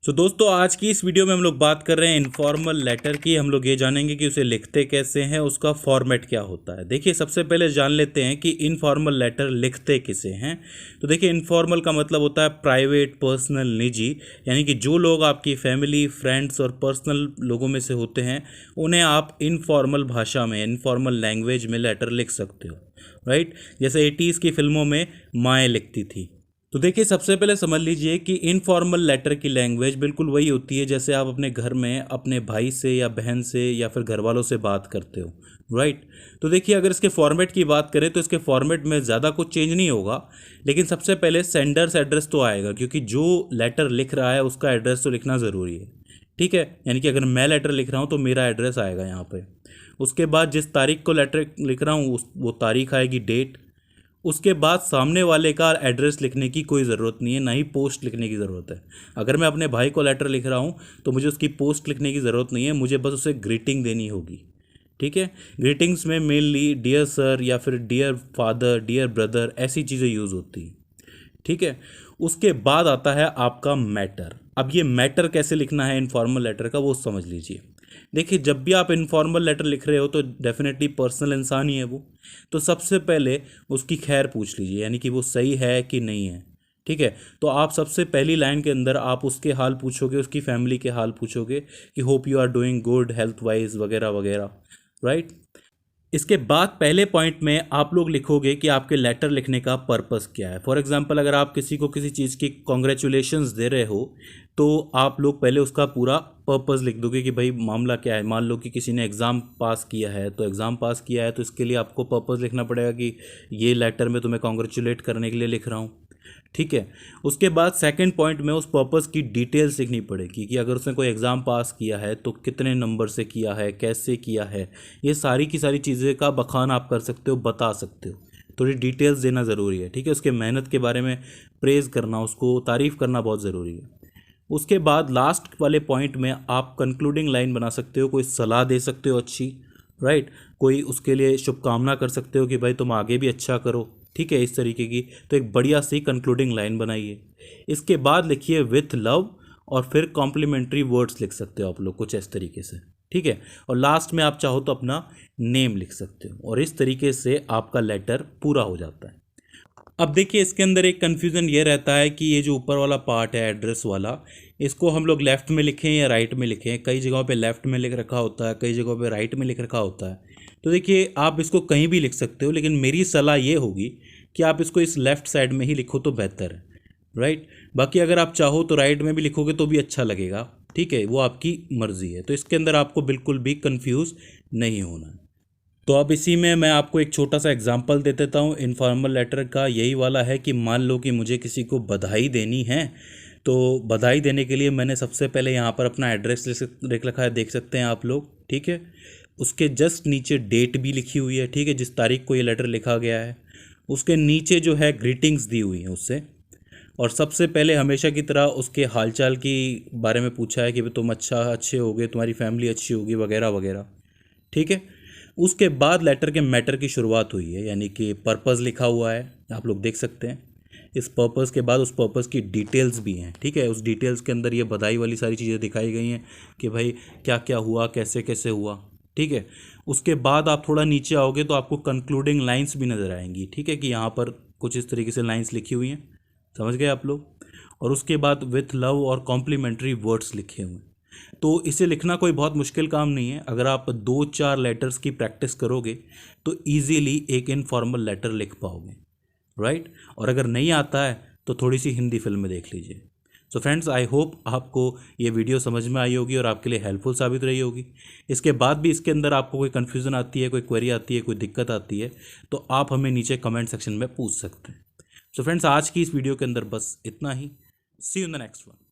दोस्तों आज की इस वीडियो में हम लोग बात कर रहे हैं इनफॉर्मल लेटर की। हम लोग ये जानेंगे कि उसे लिखते कैसे हैं, उसका फॉर्मेट क्या होता है। देखिए सबसे पहले जान लेते हैं कि इनफॉर्मल लेटर लिखते किसे हैं। तो देखिए इनफॉर्मल का मतलब होता है प्राइवेट, पर्सनल, निजी। यानी कि जो लोग आपकी फैमिली, फ्रेंड्स और पर्सनल लोगों में से होते हैं उन्हें आप इनफॉर्मल भाषा में, इनफॉर्मल लैंग्वेज में लेटर लिख सकते हो, राइट। जैसे 80s की फिल्मों में माएँ लिखती थी। तो देखिए सबसे पहले समझ लीजिए कि इनफॉर्मल लेटर की लैंग्वेज बिल्कुल वही होती है जैसे आप अपने घर में अपने भाई से या बहन से या फिर घर वालों से बात करते हो, राइट। तो देखिए अगर इसके फॉर्मेट की बात करें तो इसके फॉर्मेट में ज़्यादा कुछ चेंज नहीं होगा, लेकिन सबसे पहले सेंडर्स एड्रेस तो आएगा क्योंकि जो लेटर लिख रहा है उसका एड्रेस तो लिखना ज़रूरी है, ठीक है। यानी कि अगर मैं लेटर लिख रहा हूँ तो मेरा एड्रेस आएगा यहाँ पे। उसके बाद जिस तारीख को लेटर लिख रहा हूँ वो तारीख आएगी, डेट। उसके बाद सामने वाले का एड्रेस लिखने की कोई ज़रूरत नहीं है, ना ही पोस्ट लिखने की ज़रूरत है। अगर मैं अपने भाई को लेटर लिख रहा हूँ तो मुझे उसकी पोस्ट लिखने की ज़रूरत नहीं है, मुझे बस उसे ग्रीटिंग देनी होगी, ठीक है। ग्रीटिंग्स में मेनली डियर सर या फिर डियर फादर, डियर ब्रदर, ऐसी चीज़ें यूज़ होती हैं, ठीक है। उसके बाद आता है आपका मैटर। अब ये मैटर कैसे लिखना है इनफॉर्मल लेटर का वो समझ लीजिए। देखिए जब भी आप इनफॉर्मल लेटर लिख रहे हो तो डेफिनेटली पर्सनल इंसान ही है वो, तो सबसे पहले उसकी खैर पूछ लीजिए, यानी कि वो सही है कि नहीं है, ठीक है। तो आप सबसे पहली लाइन के अंदर आप उसके हाल पूछोगे, उसकी फैमिली के हाल पूछोगे कि hope you are doing good health wise वगैरह वगैरह, राइट। इसके बाद पहले पॉइंट में आप लोग लिखोगे कि आपके लेटर लिखने का पर्पस क्या है। फॉर एग्जांपल अगर आप किसी को किसी चीज़ की कॉन्ग्रेचुलेशंस दे रहे हो तो आप लोग पहले उसका पूरा पर्पस लिख दोगे कि भाई मामला क्या है। मान लो कि किसी ने एग्ज़ाम पास किया है, तो एग्ज़ाम पास किया है तो इसके लिए आपको पर्पस लिखना पड़ेगा कि ये लेटर में तुम्हें कॉन्ग्रेचुलेट करने के लिए लिख रहा हूँ, ठीक है। उसके बाद सेकंड पॉइंट में उस पर्पस की डिटेल्स लिखनी पड़ेगी कि अगर उसने कोई एग्ज़ाम पास किया है तो कितने नंबर से किया है, कैसे किया है, ये सारी की सारी चीज़ें का बखान आप कर सकते हो, बता सकते हो। थोड़ी डिटेल्स देना ज़रूरी है, ठीक है। उसके मेहनत के बारे में प्रेज़ करना, उसको तारीफ़ करना बहुत ज़रूरी है। उसके बाद लास्ट वाले पॉइंट में आप कंक्लूडिंग लाइन बना सकते हो, कोई सलाह दे सकते हो अच्छी, राइट। कोई उसके लिए शुभकामना कर सकते हो कि भाई तुम आगे भी अच्छा करो, ठीक है, इस तरीके की। तो एक बढ़िया सी कंक्लूडिंग लाइन बनाइए। इसके बाद लिखिए विथ लव और फिर कॉम्प्लीमेंट्री वर्ड्स लिख सकते हो आप लोग कुछ इस तरीके से, ठीक है। और लास्ट में आप चाहो तो अपना नेम लिख सकते हो और इस तरीके से आपका लेटर पूरा हो जाता है। अब देखिए इसके अंदर एक कन्फ्यूज़न ये रहता है कि ये जो ऊपर वाला पार्ट है एड्रेस वाला, इसको हम लोग लेफ़्ट में लिखें या राइट में लिखें। कई जगहों पे लेफ़्ट में लिख रखा होता है, कई जगहों पे राइट में लिख रखा होता है। तो देखिए आप इसको कहीं भी लिख सकते हो, लेकिन मेरी सलाह ये होगी कि आप इसको इस लेफ़्ट साइड में ही लिखो तो बेहतर है, राइट। बाकी अगर आप चाहो तो राइट में भी लिखोगे तो भी अच्छा लगेगा, ठीक है, वो आपकी मर्ज़ी है। तो इसके अंदर आपको बिल्कुल भी कन्फ्यूज़ नहीं होना है। तो अब इसी में मैं आपको एक छोटा सा एग्जांपल दे देता हूँ इनफॉर्मल लेटर का। यही वाला है कि मान लो कि मुझे किसी को बधाई देनी है, तो बधाई देने के लिए मैंने सबसे पहले यहाँ पर अपना एड्रेस लिख रखा है, देख सकते हैं आप लोग, ठीक है। उसके जस्ट नीचे डेट भी लिखी हुई है, ठीक है, जिस तारीख को ये लेटर लिखा गया है। उसके नीचे जो है ग्रीटिंग्स दी हुई हैं उससे, और सबसे पहले हमेशा की तरह उसके हालचाल की बारे में पूछा है कि तुम अच्छे होगे, तुम्हारी फैमिली अच्छी होगी वगैरह वगैरह, ठीक है। उसके बाद लेटर के मैटर की शुरुआत हुई है, यानी कि पर्पस लिखा हुआ है, आप लोग देख सकते हैं। इस पर्पस के बाद उस पर्पस की डिटेल्स भी हैं, ठीक है। उस डिटेल्स के अंदर ये बधाई वाली सारी चीज़ें दिखाई गई हैं कि भाई क्या क्या हुआ, कैसे कैसे हुआ, ठीक है। उसके बाद आप थोड़ा नीचे आओगे तो आपको कंक्लूडिंग लाइंस भी नज़र आएंगी, ठीक है, कि यहाँ पर कुछ इस तरीके से लाइंस लिखी हुई हैं, समझ गए आप लोग। और उसके बाद विथ लव और कॉम्प्लीमेंट्री वर्ड्स लिखे हुए हैं। तो इसे लिखना कोई बहुत मुश्किल काम नहीं है। अगर आप 2-4 लेटर्स की प्रैक्टिस करोगे तो इजीली एक इनफॉर्मल लेटर लिख पाओगे, राइट। और अगर नहीं आता है तो थोड़ी सी हिंदी फिल्म देख लीजिए। सो फ्रेंड्स, आई होप आपको ये वीडियो समझ में आई होगी और आपके लिए हेल्पफुल साबित रही होगी। इसके बाद भी इसके अंदर आपको कोई कन्फ्यूज़न आती है, कोई क्वेरी आती है, कोई दिक्कत आती है, तो आप हमें नीचे कमेंट सेक्शन में पूछ सकते हैं। सो फ्रेंड्स, आज की इस वीडियो के अंदर बस इतना ही। See you in the next one.